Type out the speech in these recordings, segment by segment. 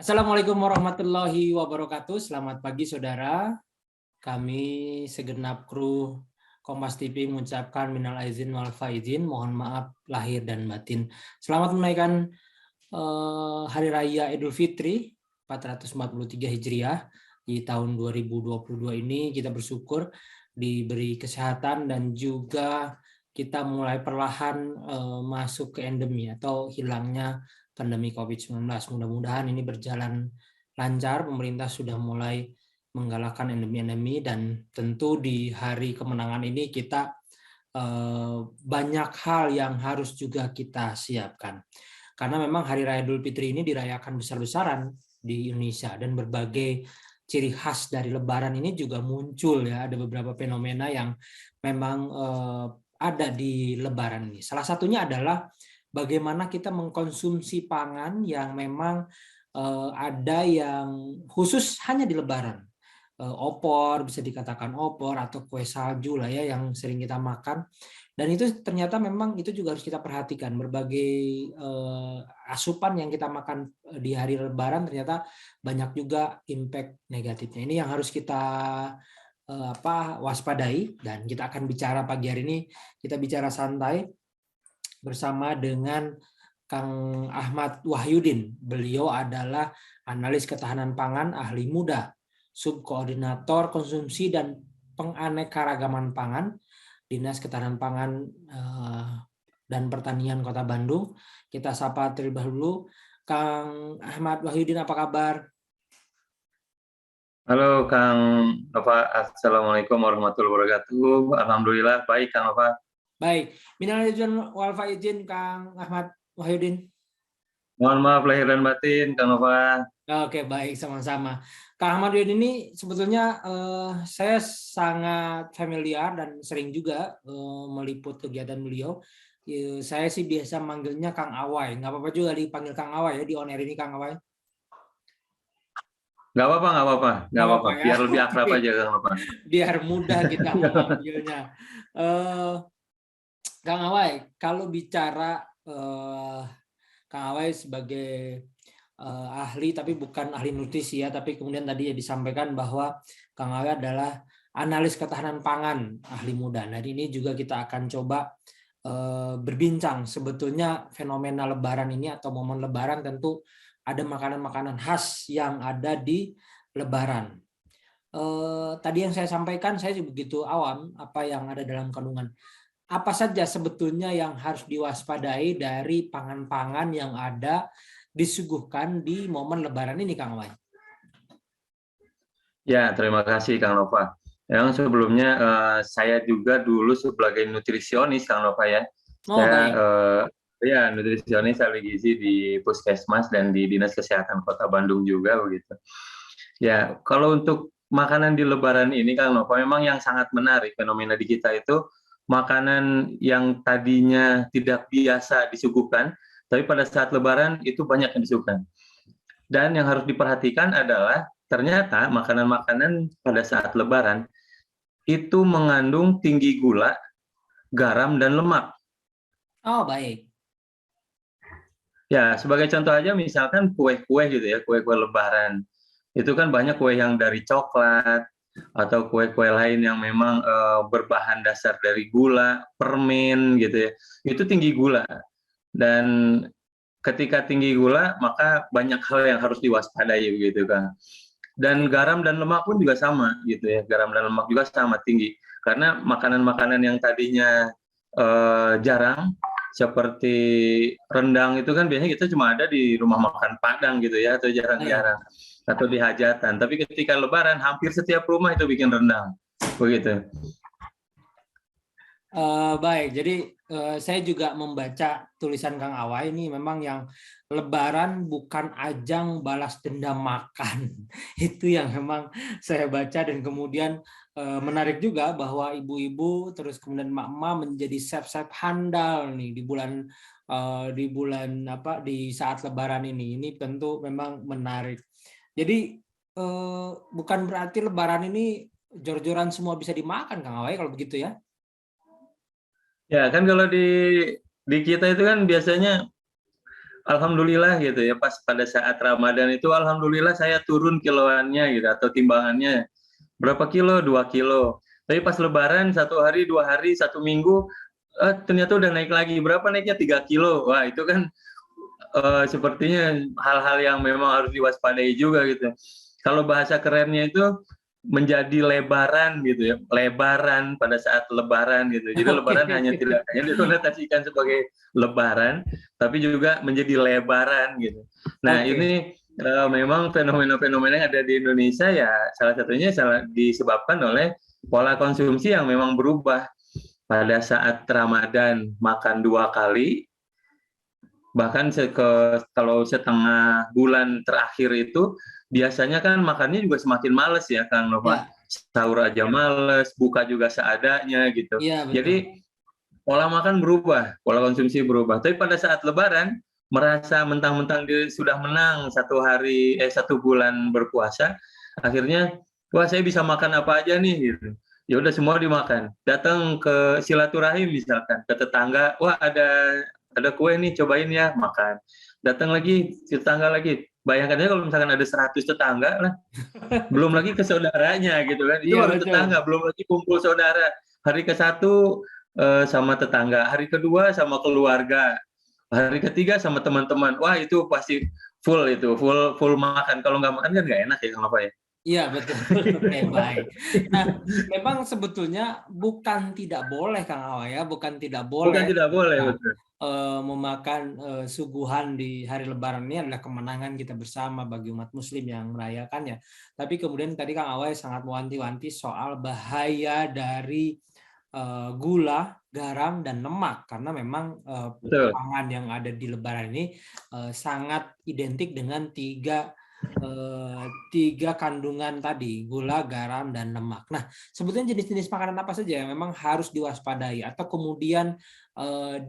Assalamualaikum warahmatullahi wabarakatuh. Selamat pagi saudara. Kami segenap kru Kompas TV mengucapkan minal aizin wal faizin, mohon maaf lahir dan batin. Selamat menunaikan Hari Raya Idul Fitri 443 Hijriah di tahun 2022 ini. Kita bersyukur diberi kesehatan dan juga kita mulai perlahan masuk ke endemi atau hilangnya pandemi COVID-19. Mudah-mudahan ini berjalan lancar. Pemerintah sudah mulai menggalakkan endemi-endemi, dan tentu di hari kemenangan ini kita banyak hal yang harus juga kita siapkan. Karena memang Hari Raya Idul Fitri ini dirayakan besar-besaran di Indonesia, dan berbagai ciri khas dari Lebaran ini juga muncul ya. Ada beberapa fenomena yang memang ada di Lebaran ini. Salah satunya adalah bagaimana kita mengkonsumsi pangan yang memang ada yang khusus hanya di Lebaran. Opor, bisa dikatakan opor atau kue salju lah ya yang sering kita makan. Dan itu ternyata memang itu juga harus kita perhatikan. Berbagai asupan yang kita makan di hari Lebaran ternyata banyak juga impact negatifnya. Ini yang harus kita waspadai, dan kita akan bicara pagi hari ini, kita bicara santai bersama dengan Kang Ahmad Wahyudin. Beliau adalah analis ketahanan pangan, ahli muda, subkoordinator konsumsi dan penganekaragaman pangan, Dinas Ketahanan Pangan dan Pertanian Kota Bandung. Kita sapa terlebih dahulu Kang Ahmad Wahyudin, apa kabar? Halo Kang Nova, Assalamualaikum warahmatullahi wabarakatuh. Alhamdulillah baik Kang Nova. Baik, minal aizin wal faizin Kang Ahmad Wahyudin. Mohon maaf lahir dan batin Kang Nova. Oke, baik, sama-sama. Kang Ahmad Wahyudin ini sebetulnya saya sangat familiar dan sering juga meliput kegiatan beliau. Saya sih biasa manggilnya Kang Awai. Nggak apa-apa juga dipanggil Kang Awai ya di on air ini, Kang Awai? Nggak apa-apa. Nggak apa-apa ya. Biar lebih akrab aja Kang Nova. Biar mudah kita memanggilnya. Kang Awai, kalau bicara Kang Awai sebagai ahli, tapi bukan ahli nutrisi ya, tapi kemudian tadi ya disampaikan bahwa Kang Awai adalah analis ketahanan pangan, ahli muda. Nah, ini juga kita akan coba berbincang sebetulnya fenomena Lebaran ini atau momen Lebaran. Tentu ada makanan-makanan khas yang ada di Lebaran. Tadi yang saya sampaikan, saya begitu awam apa yang ada dalam kandungan. Apa saja sebetulnya yang harus diwaspadai dari pangan-pangan yang ada disuguhkan di momen Lebaran ini, Kang Awai? Ya, terima kasih Kang Nova. Yang sebelumnya saya juga dulu sebagai nutrisionis Kang Nova ya. Saya nutrisionis ahli gizi di Puskesmas dan di Dinas Kesehatan Kota Bandung juga begitu. Ya, kalau untuk makanan di Lebaran ini Kang Nova, memang yang sangat menarik fenomena di kita itu makanan yang tadinya tidak biasa disuguhkan, tapi pada saat Lebaran itu banyak yang disuguhkan. Dan yang harus diperhatikan adalah ternyata makanan-makanan pada saat Lebaran itu mengandung tinggi gula, garam, dan lemak. Oh, baik. Ya, sebagai contoh aja misalkan kue-kue gitu ya, kue-kue Lebaran. Itu kan banyak kue yang dari coklat, atau kue-kue lain yang memang berbahan dasar dari gula, permen gitu ya. Itu tinggi gula. Dan ketika tinggi gula, maka banyak hal yang harus diwaspadai gitu kan. Dan garam dan lemak pun juga sama gitu ya. Garam dan lemak juga sama tinggi. Karena makanan-makanan yang tadinya jarang, seperti rendang itu kan biasanya kita cuma ada di rumah makan Padang gitu ya, atau jarang-jarang, atau di hajatan. Tapi ketika Lebaran hampir setiap rumah itu bikin rendang, begitu. Baik, jadi saya juga membaca tulisan Kang Awai ini, memang yang Lebaran bukan ajang balas dendam makan. Itu yang memang saya baca, dan kemudian menarik juga bahwa ibu-ibu terus kemudian emak-emak menjadi chef-chef handal nih di saat Lebaran ini. Ini tentu memang menarik. Jadi bukan berarti Lebaran ini jor-joran semua bisa dimakan, Kang Awai, kalau begitu ya? Ya kan kalau di kita itu kan biasanya alhamdulillah gitu ya, pas pada saat Ramadan itu alhamdulillah saya turun kiloannya gitu atau timbangannya. Berapa kilo? 2 kilo. Tapi pas Lebaran 1 hari, 2 hari, 1 minggu, ternyata udah naik lagi. Berapa naiknya? 3 kilo. Wah itu kan sepertinya hal-hal yang memang harus diwaspadai juga gitu. Kalau bahasa kerennya itu menjadi lebaran gitu ya, lebaran pada saat lebaran gitu. Jadi lebaran hanya tidak hanya dikonotasikan sebagai lebaran, tapi juga menjadi lebaran gitu. Nah ini memang fenomena-fenomena yang ada di Indonesia ya salah satunya disebabkan oleh pola konsumsi yang memang berubah. Pada saat Ramadan makan 2 kali, bahkan kalau setengah bulan terakhir itu biasanya kan makannya juga semakin males ya Kang Nova. Ya, Sahur aja males, buka juga seadanya gitu. iya betul. Jadi pola makan berubah, pola konsumsi berubah. Tapi pada saat Lebaran merasa mentang-mentang dia sudah menang 1 bulan berpuasa, akhirnya wah saya bisa makan apa aja nih gitu. Ya udah semua dimakan. Datang ke silaturahim misalkan ke tetangga, wah ada kue nih cobain ya, makan. Datang lagi tetangga lagi. Bayangkan aja kalau misalkan ada 100 tetangga lah, belum lagi ke saudaranya gitu kan. Itu Iya baru betul. tetangga, belum lagi kumpul saudara. Hari ke-1 sama tetangga, hari kedua sama keluarga, hari ketiga sama teman-teman. Wah itu pasti full itu, full makan. Kalau nggak makan kan nggak enak ya Kang Nova ya. Iya betul. Oke, baik. Nah, memang sebetulnya bukan tidak boleh Kang Awa ya, bukan tidak Bukan boleh tidak boleh, kita betul. memakan suguhan di hari Lebaran. Ini adalah kemenangan kita bersama bagi umat Muslim yang merayakannya. Tapi kemudian tadi Kang Awa sangat mewanti-wanti soal bahaya dari gula, garam, dan lemak karena memang Betul. pangan yang ada di Lebaran ini sangat identik dengan tiga kandungan tadi, gula, garam, dan lemak. Nah, sebetulnya jenis-jenis makanan apa saja yang memang harus diwaspadai atau kemudian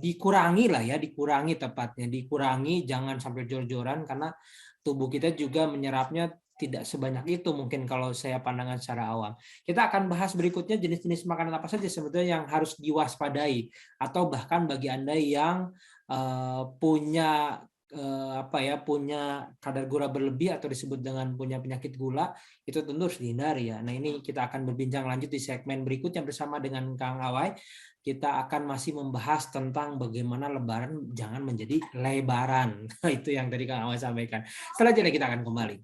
dikurangi lah ya, dikurangi tepatnya, dikurangi jangan sampai jor-joran karena tubuh kita juga menyerapnya tidak sebanyak itu mungkin kalau saya pandangan secara awam. Kita akan bahas berikutnya jenis-jenis makanan apa saja sebetulnya yang harus diwaspadai atau bahkan bagi Anda yang punya punya kadar gula berlebih atau disebut dengan punya penyakit gula, itu tentu harus dihindari ya. Nah, ini kita akan berbincang lanjut di segmen berikutnya bersama dengan Kang Awai. Kita akan masih membahas tentang bagaimana Lebaran jangan menjadi lebaran. Itu yang tadi Kang Awai sampaikan. Setelah jeda kita akan kembali.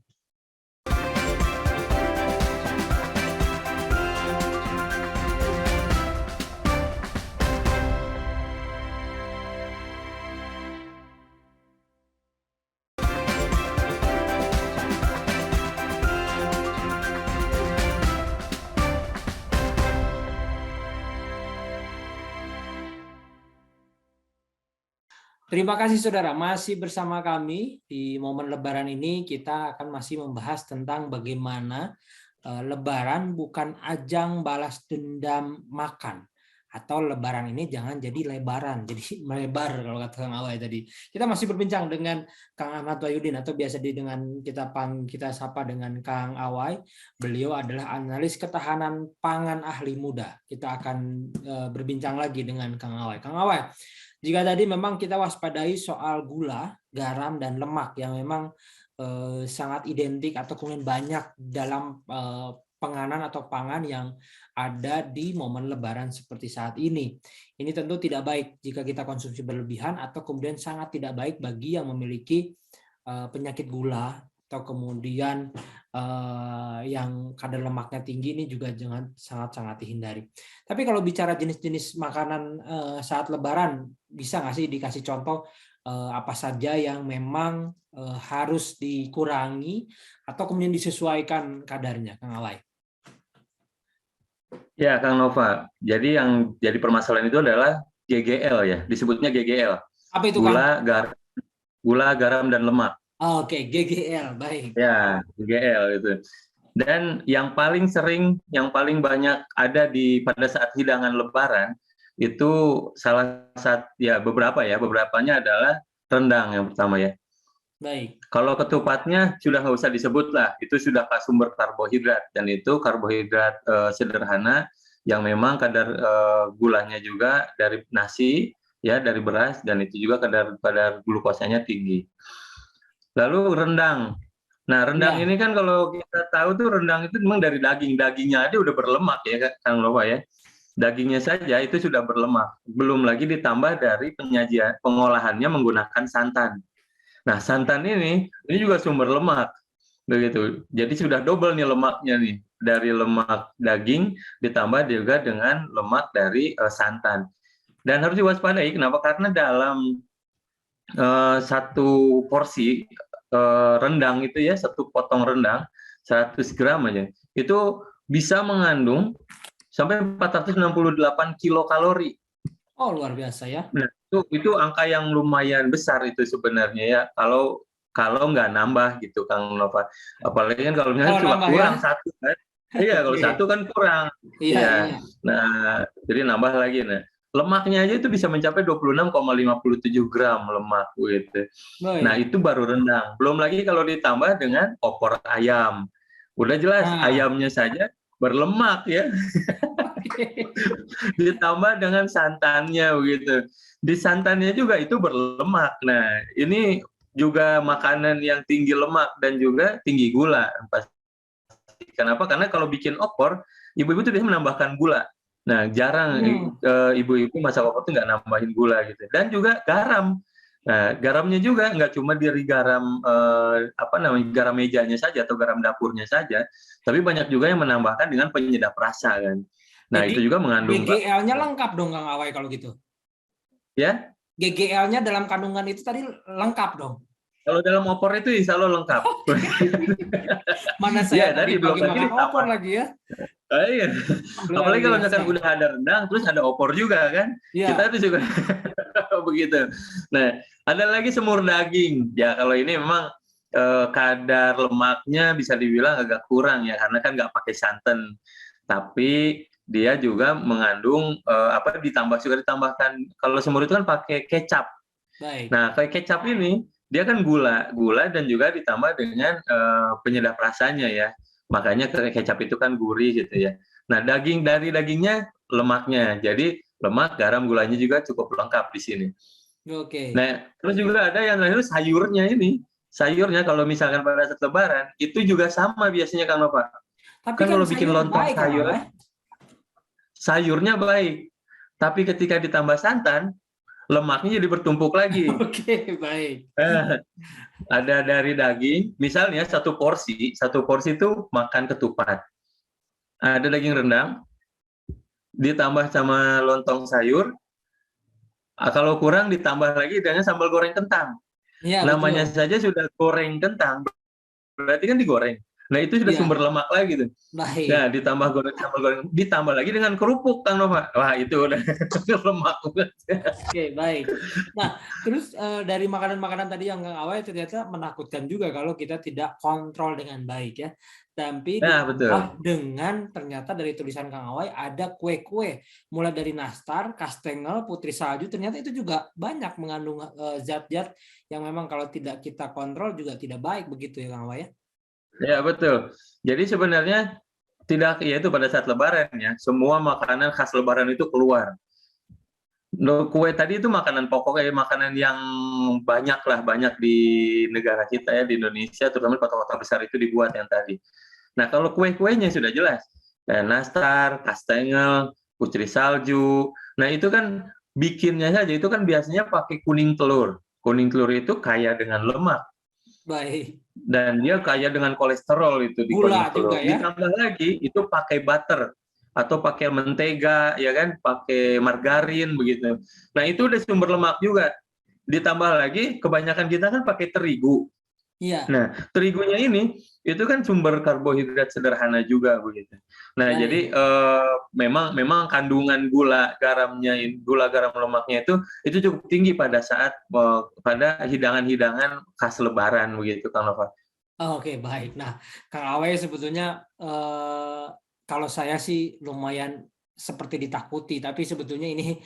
Terima kasih saudara, masih bersama kami di momen Lebaran ini. Kita akan masih membahas tentang bagaimana Lebaran bukan ajang balas dendam makan, atau Lebaran ini jangan jadi lebaran, jadi melebar kalau kata Kang Awai tadi. Kita masih berbincang dengan Kang Ahmad Wahyudin atau biasa dengan kita sapa dengan Kang Awai. Beliau adalah analis ketahanan pangan ahli muda. Kita akan berbincang lagi dengan Kang Awai. Kang Awai, jika tadi memang kita waspadai soal gula, garam, dan lemak yang memang sangat identik atau kemudian banyak dalam penganan atau pangan yang ada di momen Lebaran seperti saat ini. Ini tentu tidak baik jika kita konsumsi berlebihan atau kemudian sangat tidak baik bagi yang memiliki penyakit gula atau kemudian yang kadar lemaknya tinggi, ini juga jangan sangat-sangat dihindari. Tapi kalau bicara jenis-jenis makanan saat Lebaran, bisa nggak sih dikasih contoh apa saja yang memang harus dikurangi atau kemudian disesuaikan kadarnya, Kang Awai? Ya, Kang Nova. Jadi yang jadi permasalahan itu adalah GGL ya, disebutnya GGL. Apa itu, Kang? Gula, garam, dan lemak. Oke, GGL, baik. Ya, GGL itu. Dan yang paling sering, yang paling banyak ada pada saat hidangan Lebaran itu salah satu ya beberapanya adalah rendang yang pertama ya. Baik. Kalau ketupatnya sudah nggak usah disebut lah, itu sudah sumber karbohidrat dan itu karbohidrat sederhana yang memang kadar gulanya juga dari nasi ya dari beras, dan itu juga kadar glukosanya tinggi. Lalu rendang. Nah, rendang Ya. ini kan kalau kita tahu tuh rendang itu memang dari dagingnya aja udah berlemak ya Kang Nova ya. Dagingnya saja itu sudah berlemak. Belum lagi ditambah dari penyajian pengolahannya menggunakan santan. Nah, santan ini juga sumber lemak begitu. Jadi sudah double nih lemaknya nih, dari lemak daging ditambah juga dengan lemak dari santan. Dan harus diwaspadai, kenapa? Karena dalam satu porsi rendang itu ya, satu potong rendang 100 gram aja, itu bisa mengandung sampai 468 kilokalori. Oh, luar biasa ya. Nah, itu angka yang lumayan besar itu sebenarnya ya, kalau nggak nambah gitu Kang Nova. Apalagi kan kalau misalnya Kalau suka nambah ya. kurang satu kan. Iya, kalau Oke. satu kan kurang. Iya, iya. Ya. Nah, jadi nambah lagi. Nah, lemaknya aja itu bisa mencapai 26,57 gram lemak gitu. Nah, Baik. itu baru rendang. Belum lagi kalau ditambah dengan opor ayam. Udah jelas Nah, ayamnya saja berlemak ya. oke. Ditambah dengan santannya begitu. Di santannya juga itu berlemak. Nah, ini juga makanan yang tinggi lemak dan juga tinggi gula. Kenapa? Karena kalau bikin opor, ibu-ibu tuh biasanya menambahkan gula. Nah, jarang Hmm. ibu-ibu masak opor tuh nggak nambahin gula gitu. Dan juga garam. Nah, garamnya juga nggak cuma dari garam garam mejanya saja atau garam dapurnya saja, tapi banyak juga yang menambahkan dengan penyedap rasa kan. Nah, Jadi itu juga mengandung GGL-nya lengkap dong Kang Awai kalau gitu. ya. GGL-nya dalam kandungan itu tadi lengkap dong. Kalau dalam opor itu insya Allah lengkap. Mana saya Ya, tadi tadi belum pagi lagi makan opor ditambah. lagi ya. Iya. Luar Apalagi kalau misalkan biasa. udah ada rendang, terus ada opor juga kan. Kita Ya. itu juga begitu. Nah, ada lagi semur daging. Ya, kalau ini memang kadar lemaknya bisa dibilang agak kurang ya, karena kan nggak pakai santan. Tapi dia juga mengandung suka ditambahkan. Kalau semur itu kan pakai kecap. Baik. Nah, kayak kecap ini dia kan gula dan juga ditambah dengan penyedap rasanya ya. Makanya kecap itu kan gurih gitu ya. Nah, dari dagingnya lemaknya. Jadi lemak, garam, gulanya juga cukup lengkap di sini. Oke. Nah, terus juga ada yang terakhir sayurnya ini. Sayurnya kalau misalkan pada saat Lebaran itu juga sama biasanya Kang Nova. Tapi Kan kan kalau bikin sayur lontong baik Kang sayur, Awai. sayurnya baik. Tapi ketika ditambah santan, lemaknya jadi bertumpuk lagi. Oke, baik. Ada dari daging, misalnya satu porsi itu makan ketupat. Ada daging rendang, ditambah sama lontong sayur, kalau kurang ditambah lagi dengan sambal goreng kentang. Iya, Namanya betul. saja sudah goreng kentang, berarti kan digoreng. Nah, itu sudah Iya, sumber lemak lagi tuh. Nah, baik. ditambah sambal goreng, ditambah lagi dengan kerupuk, Kang Nova. Wah, itu udah lemak. Oke, baik. Nah, terus dari makanan-makanan tadi yang Kang Awai ternyata menakutkan juga kalau kita tidak kontrol dengan baik ya. Tapi Nah, ditambah betul. dengan ternyata dari tulisan Kang Awai ada kue-kue mulai dari nastar, kastengel, putri salju, ternyata itu juga banyak mengandung zat-zat yang memang kalau tidak kita kontrol juga tidak baik begitu ya Kang Awai ya. Ya, betul. Jadi sebenarnya tidak, ya itu pada saat Lebaran ya, semua makanan khas Lebaran itu keluar. Kue tadi itu makanan pokok ya, makanan yang banyak di negara kita ya, di Indonesia, terutama di kota-kota besar itu dibuat yang tadi. Nah, kalau kue-kuenya sudah jelas, nastar, kastengel, putri salju. Nah, itu kan bikinnya saja itu kan biasanya pakai kuning telur. Kuning telur itu kaya dengan lemak Baik. dan dia kaya dengan kolesterol itu di Gula kuning juga telur. ya. Ditambah lagi itu pakai butter atau pakai mentega ya kan, pakai margarin begitu. Nah, itu udah sumber lemak juga. Ditambah lagi kebanyakan kita kan pakai terigu. Iya, Nah, terigunya ini itu kan sumber karbohidrat sederhana juga begitu. Nah, jadi baik. memang kandungan gula garam lemaknya itu cukup tinggi pada saat pada hidangan-hidangan khas Lebaran begitu, Kang Nova. Oke, baik. Nah, Kang Awe sebetulnya kalau saya sih lumayan seperti ditakuti, tapi sebetulnya ini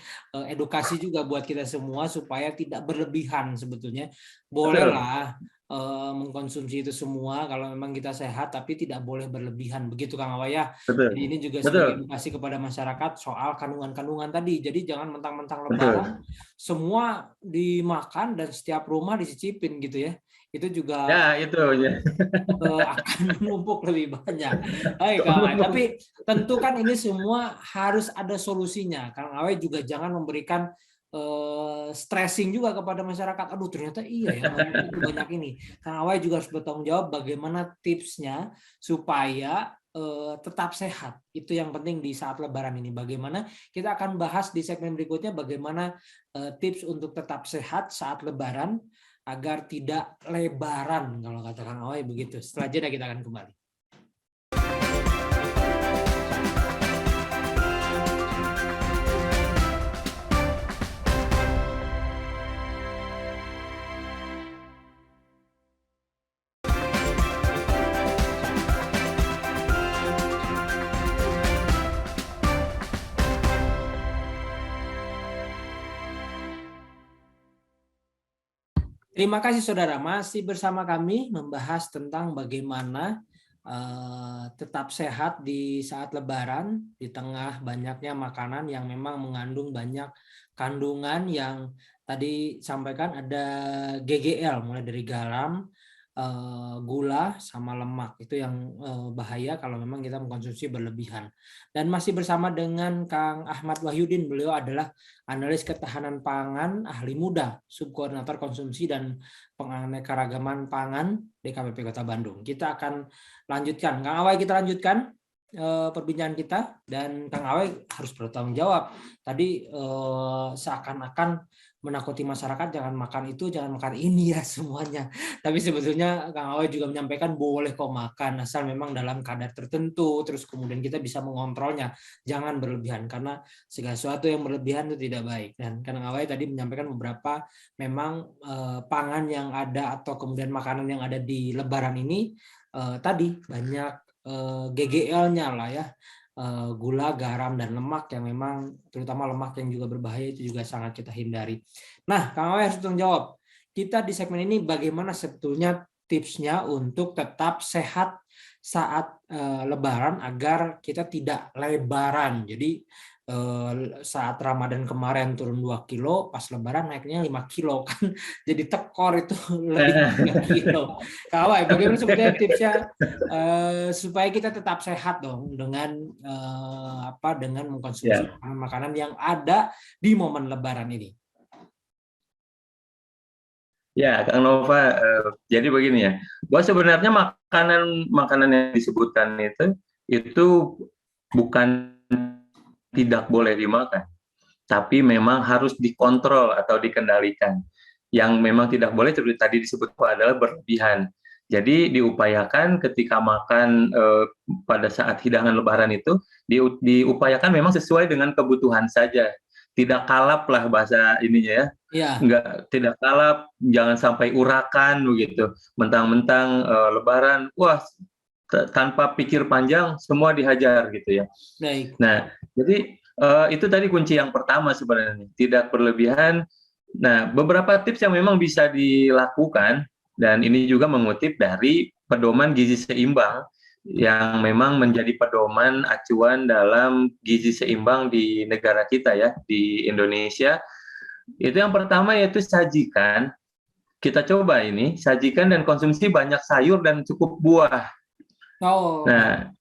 edukasi juga buat kita semua supaya tidak berlebihan sebetulnya. Betul. Bolehlah mengkonsumsi itu semua kalau memang kita sehat, tapi tidak boleh berlebihan. Begitu Kang Awai ya. Jadi Betul. ini juga sebagai Betul. edukasi kepada masyarakat soal kandungan-kandungan tadi. Jadi jangan mentang-mentang Betul. Lebaran semua dimakan dan setiap rumah dicicipin gitu ya. Itu juga Ya, itu ya. akan menumpuk lebih banyak. Baik, Kang Awai. Tapi tentu kan ini semua harus ada solusinya. Kang Awai juga jangan memberikan stressing juga kepada masyarakat. Aduh, ternyata iya ya, banyak itu banyak ini. Kang Awai juga harus bertanggung jawab bagaimana tipsnya supaya tetap sehat. Itu yang penting di saat Lebaran ini. Bagaimana kita akan bahas di segmen berikutnya bagaimana tips untuk tetap sehat saat Lebaran agar tidak lebaran kalau kata Kang Awai begitu. Setelah jeda kita akan kembali. Terima kasih saudara, masih bersama kami membahas tentang bagaimana tetap sehat di saat Lebaran di tengah banyaknya makanan yang memang mengandung banyak kandungan yang tadi sampaikan ada GGL mulai dari garam, gula sama lemak itu yang bahaya kalau memang kita mengkonsumsi berlebihan. Dan masih bersama dengan Kang Ahmad Wahyudin, beliau adalah analis ketahanan pangan, ahli muda, subkoordinator konsumsi dan penganekaragaman pangan DKPP Kota Bandung. Kita akan lanjutkan, Kang Awai kita lanjutkan perbincangan kita dan Kang Awai harus bertanggung jawab. Tadi seakan-akan menakuti masyarakat jangan makan itu, jangan makan ini ya semuanya. Tapi sebetulnya Kang Awai juga menyampaikan boleh kok makan asal memang dalam kadar tertentu, terus kemudian kita bisa mengontrolnya, jangan berlebihan karena segala sesuatu yang berlebihan itu tidak baik. Dan Kang Awai tadi menyampaikan beberapa memang pangan yang ada atau kemudian makanan yang ada di Lebaran ini tadi banyak GGL-nya lah ya, gula, garam, dan lemak yang memang terutama lemak yang juga berbahaya itu juga sangat kita hindari. Nah, Kang Awai harus bertanggung jawab. Kita di segmen ini bagaimana sebetulnya tipsnya untuk tetap sehat saat Lebaran agar kita tidak lebaran. Jadi saat Ramadan kemarin turun 2 kilo, pas Lebaran naiknya 5 kilo kan, jadi tekor itu lebih 3 kilo. Kak Awai, bagaimana sebetulnya tipsnya supaya kita tetap sehat dong dengan dengan mengkonsumsi makanan yang ada di momen Lebaran ini? Ya, Kang Nova, jadi begini ya, bahwa sebenarnya makanan yang disebutkan itu bukan tidak boleh dimakan, tapi memang harus dikontrol atau dikendalikan. Yang memang tidak boleh seperti tadi disebut adalah berlebihan. Jadi diupayakan ketika makan pada saat hidangan Lebaran itu diupayakan memang sesuai dengan kebutuhan saja. Tidak kalap lah bahasa ininya ya. Enggak, tidak kalap, jangan sampai urakan begitu. Mentang-mentang Lebaran, wah tanpa pikir panjang semua dihajar gitu ya. Baik. Nah, jadi itu tadi kunci yang pertama sebenarnya, tidak berlebihan. Nah, beberapa tips yang memang bisa dilakukan dan ini juga mengutip dari pedoman gizi seimbang yang memang menjadi pedoman acuan dalam gizi seimbang di negara kita ya, di Indonesia. Itu yang pertama yaitu sajikan. Kita coba ini, sajikan dan konsumsi banyak sayur dan cukup buah. Nah,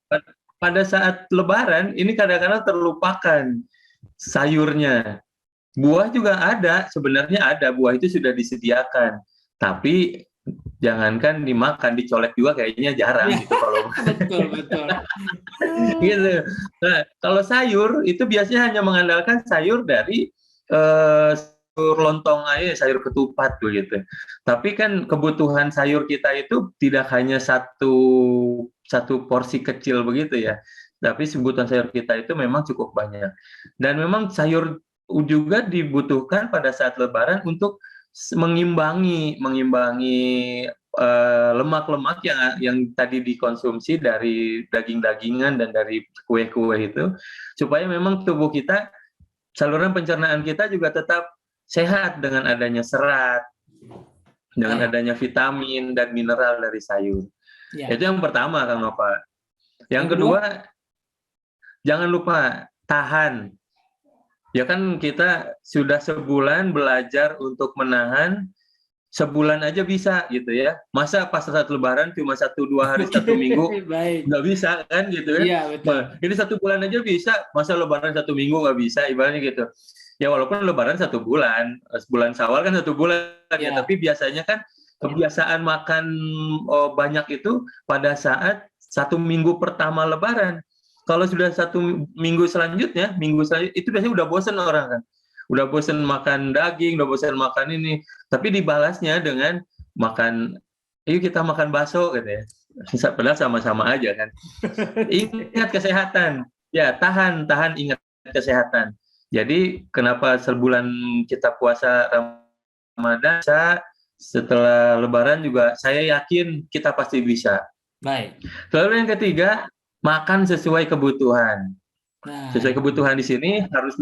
pada saat Lebaran ini kadang-kadang terlupakan sayurnya. Buah juga ada, sebenarnya ada, buah itu sudah disediakan. Tapi jangankan dimakan, dicolek juga kayaknya jarang gitu kalau betul. Gitu. Nah, kalau sayur itu biasanya hanya mengandalkan sayur dari sayur lontong aja, sayur ketupat begitu. Tapi kan kebutuhan sayur kita itu tidak hanya satu porsi kecil begitu ya. Tapi kebutuhan sayur kita itu memang cukup banyak. Dan memang sayur juga dibutuhkan pada saat Lebaran untuk mengimbangi lemak-lemak yang tadi dikonsumsi dari daging-dagingan dan dari kue-kue itu, supaya memang tubuh kita, saluran pencernaan kita juga tetap sehat dengan adanya serat. dengan Baik. adanya vitamin dan mineral dari sayur. Ya. Itu yang pertama, Kang Nova. Yang Yang kedua? kedua, jangan lupa tahan. Ya kan kita sudah sebulan belajar untuk menahan, sebulan aja bisa gitu ya. Masa pas saat Lebaran cuma 1-2 hari, Oke, 1 minggu baik. nggak bisa kan gitu ya. Iya, betul. Ini 1 bulan aja bisa, masa Lebaran 1 minggu nggak bisa, ibaratnya gitu. Ya walaupun Lebaran 1 bulan, sebulan Syawal kan 1 bulan ya, Ya. tapi biasanya kan kebiasaan makan banyak itu pada saat 1 minggu pertama Lebaran. Kalau sudah 1 minggu selanjutnya, itu biasanya udah bosen orang kan. Udah bosen makan daging, udah bosen makan ini. Tapi dibalasnya dengan makan, yuk kita makan bakso gitu ya. Padahal sama-sama aja kan. Ingat kesehatan. Ya, tahan, ingat kesehatan. Jadi kenapa sebulan kita puasa Ramadan, setelah Lebaran juga saya yakin kita pasti bisa. Baik. Lalu yang ketiga, makan sesuai kebutuhan. Nah, Sesuai kebutuhan di sini harus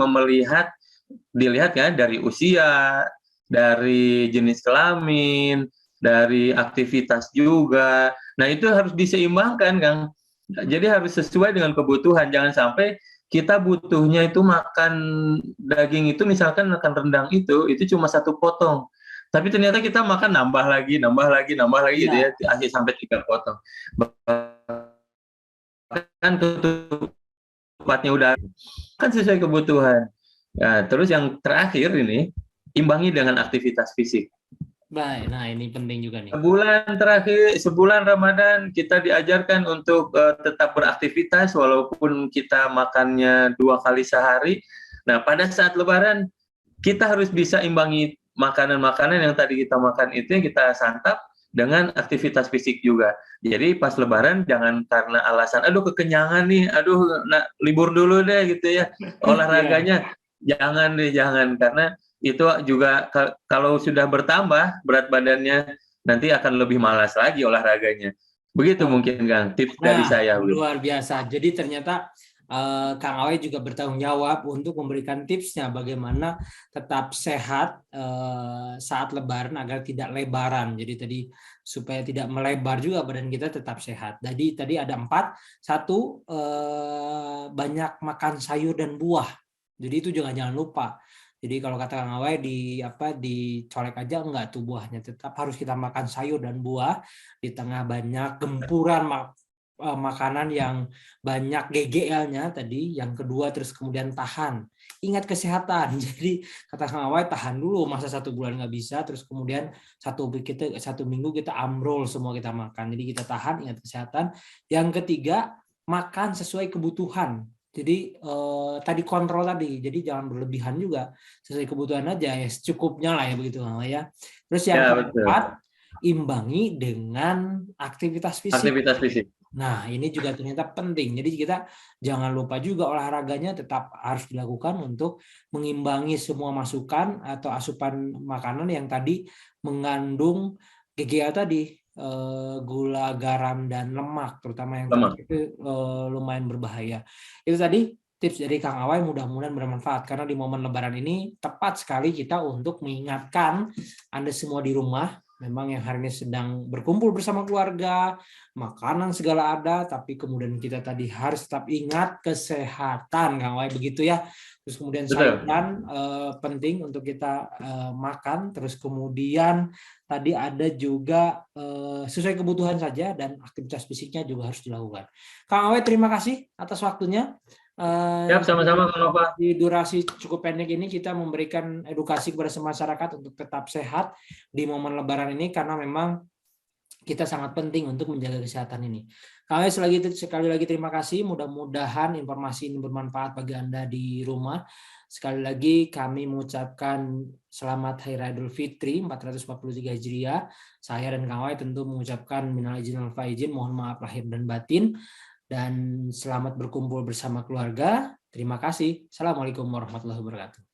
dilihat kan dari usia, dari jenis kelamin, dari aktivitas juga. Nah, itu harus diseimbangkan, Kang. Jadi harus sesuai dengan kebutuhan. Jangan sampai kita butuhnya itu makan daging itu, misalkan makan rendang itu cuma 1 potong. Tapi ternyata kita makan nambah lagi gitu ya, iya. akhir sampai 3 potong. Bahkan ketupatnya udah kan sesuai kebutuhan. Nah, terus yang terakhir ini, imbangi dengan aktivitas fisik. Baik. Nah, ini penting juga nih. Sebulan Ramadan kita diajarkan untuk tetap beraktivitas walaupun kita makannya 2 kali sehari. Nah, pada saat Lebaran kita harus bisa imbangi makanan-makanan yang tadi kita makan itu yang kita santap dengan aktivitas fisik juga. Jadi pas Lebaran jangan karena alasan, aduh kekenyangan nih, aduh libur dulu deh gitu ya, Iya. olahraganya. Jangan deh, jangan. Karena itu juga kalau sudah bertambah berat badannya, nanti akan lebih malas lagi olahraganya. Begitu Oke. mungkin, Kang, tips dari Nah, saya. luar biasa. Jadi ternyata Kang Awe juga bertanggung jawab untuk memberikan tipsnya bagaimana tetap sehat saat Lebaran agar tidak lebaran. Jadi tadi supaya tidak melebar juga badan kita tetap sehat. Jadi tadi ada 4. Satu, banyak makan sayur dan buah. Jadi itu jangan lupa. Jadi kalau kata Kang Awe dicolek aja enggak tuh buahnya, tetap harus kita makan sayur dan buah di tengah banyak gempuran makanan yang banyak GGL-nya tadi. Yang kedua, terus kemudian tahan, ingat kesehatan. Jadi kata Kang Awe, tahan dulu, masa 1 bulan nggak bisa, terus kemudian 1 minggu kita amrol semua kita makan. Jadi kita tahan, ingat kesehatan. Yang ketiga, makan sesuai kebutuhan. Jadi tadi kontrol tadi, jadi jangan berlebihan juga, sesuai kebutuhan aja ya, secukupnya lah ya, begitu ya. Terus yang Ya, betul. keempat, imbangi dengan aktivitas fisik. Aktivitas fisik. Nah, ini juga ternyata penting. Jadi kita jangan lupa juga olahraganya tetap harus dilakukan untuk mengimbangi semua masukan atau asupan makanan yang tadi mengandung GGL tadi, gula, garam, dan lemak, terutama yang Lemak. terakhir itu lumayan berbahaya. Itu tadi tips dari Kang Awai, mudah-mudahan bermanfaat karena di momen Lebaran ini tepat sekali kita untuk mengingatkan Anda semua di rumah, memang yang hari ini sedang berkumpul bersama keluarga, makanan segala ada, tapi kemudian kita tadi harus tetap ingat kesehatan, Kang Awai, begitu ya. Terus kemudian sayuran penting untuk kita makan, terus kemudian tadi ada juga sesuai kebutuhan saja, dan aktivitas fisiknya juga harus dilakukan. Kang Awe, terima kasih atas waktunya. Ya, sama-sama, Kang Nova. Di durasi cukup pendek ini kita memberikan edukasi kepada masyarakat untuk tetap sehat di momen Lebaran ini, karena memang kita sangat penting untuk menjaga kesehatan ini. Kami sekali lagi terima kasih. Mudah-mudahan informasi ini bermanfaat bagi Anda di rumah. Sekali lagi kami mengucapkan selamat Hari Raya Idul Fitri 1443 Hijriah. Saya dan Kang Wai tentu mengucapkan minal aidin wal faizin, mohon maaf lahir dan batin, dan selamat berkumpul bersama keluarga. Terima kasih. Assalamualaikum warahmatullahi wabarakatuh.